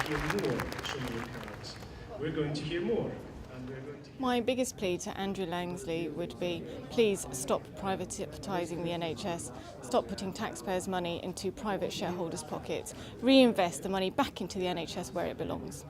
hear more so many cards. We're going to hear more. And we're going to My biggest plea to Andrew Lansley would be, please stop privatising the NHS, stop putting taxpayers' money into private shareholders' pockets, reinvest the money back into the NHS where it belongs.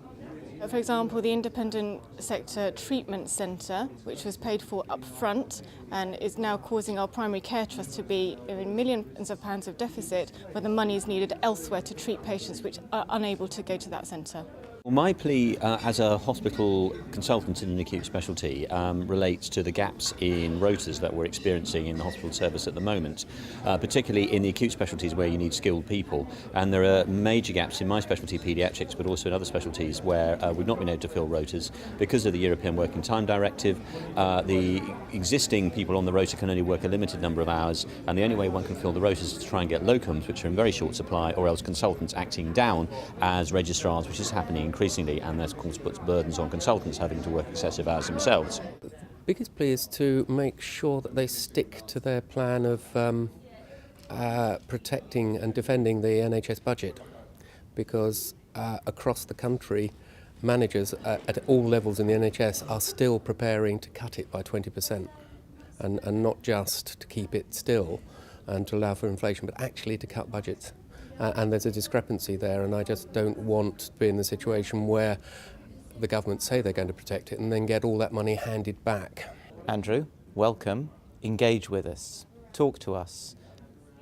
For example, the Independent Sector Treatment Centre, which was paid for up front and is now causing our primary care trust to be in millions of pounds of deficit, where the money is needed elsewhere to treat patients which are unable to go to that centre. Well, my plea as a hospital consultant in an acute specialty relates to the gaps in rotas that we're experiencing in the hospital service at the moment, particularly in the acute specialties where you need skilled people. And there are major gaps in my specialty, paediatrics, but also in other specialties where we've not been able to fill rotas because of the European Working Time Directive. The existing people on the rota can only work a limited number of hours, and the only way one can fill the rotas is to try and get locums, which are in very short supply, or else consultants acting down as registrars, which is happening increasingly, and that of course puts burdens on consultants having to work excessive hours themselves. The biggest plea is to make sure that they stick to their plan of protecting and defending the NHS budget, because across the country managers at all levels in the NHS are still preparing to cut it by 20%, and not just to keep it still and to allow for inflation, but actually to cut budgets. And there's a discrepancy there, and I just don't want to be in the situation where the government say they're going to protect it and then get all that money handed back. Andrew, welcome. Engage with us, talk to us,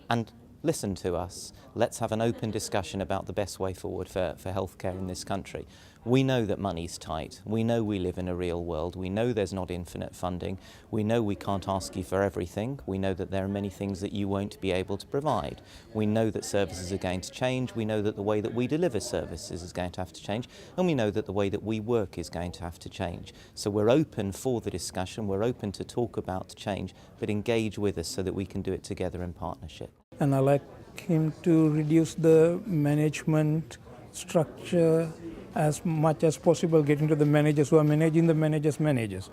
and listen to us. Let's have an open discussion about the best way forward for healthcare in this country. We know that money's tight. We know we live in a real world. We know there's not infinite funding. We know we can't ask you for everything. We know that there are many things that you won't be able to provide. We know that services are going to change. We know that the way that we deliver services is going to have to change. And we know that the way that we work is going to have to change. So we're open for the discussion. We're open to talk about change, but engage with us so that we can do it together in partnership. And I like him to reduce the management structure as much as possible, getting to the managers who are managing the managers.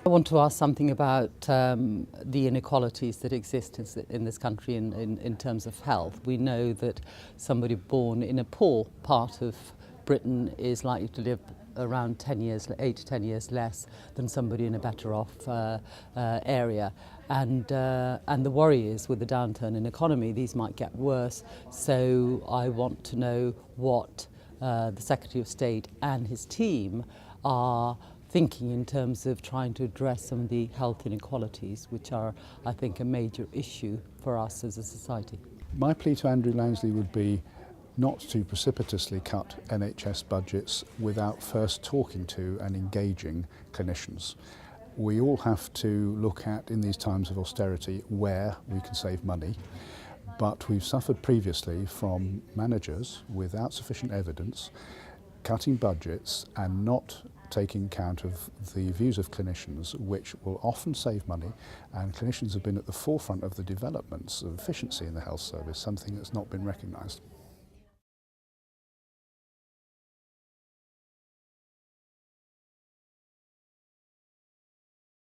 I want to ask something about the inequalities that exist in this country in terms of health. We know that somebody born in a poor part of Britain is likely to live around 8 to 10 years less than somebody in a better off area. And the worry is, with the downturn in economy, these might get worse. So I want to know what the Secretary of State and his team are thinking in terms of trying to address some of the health inequalities, which are, I think, a major issue for us as a society. My plea to Andrew Lansley would be not to precipitously cut NHS budgets without first talking to and engaging clinicians. We all have to look at, in these times of austerity, where we can save money. But we've suffered previously from managers without sufficient evidence cutting budgets and not taking account of the views of clinicians, which will often save money, and clinicians have been at the forefront of the developments of efficiency in the health service, something that's not been recognised.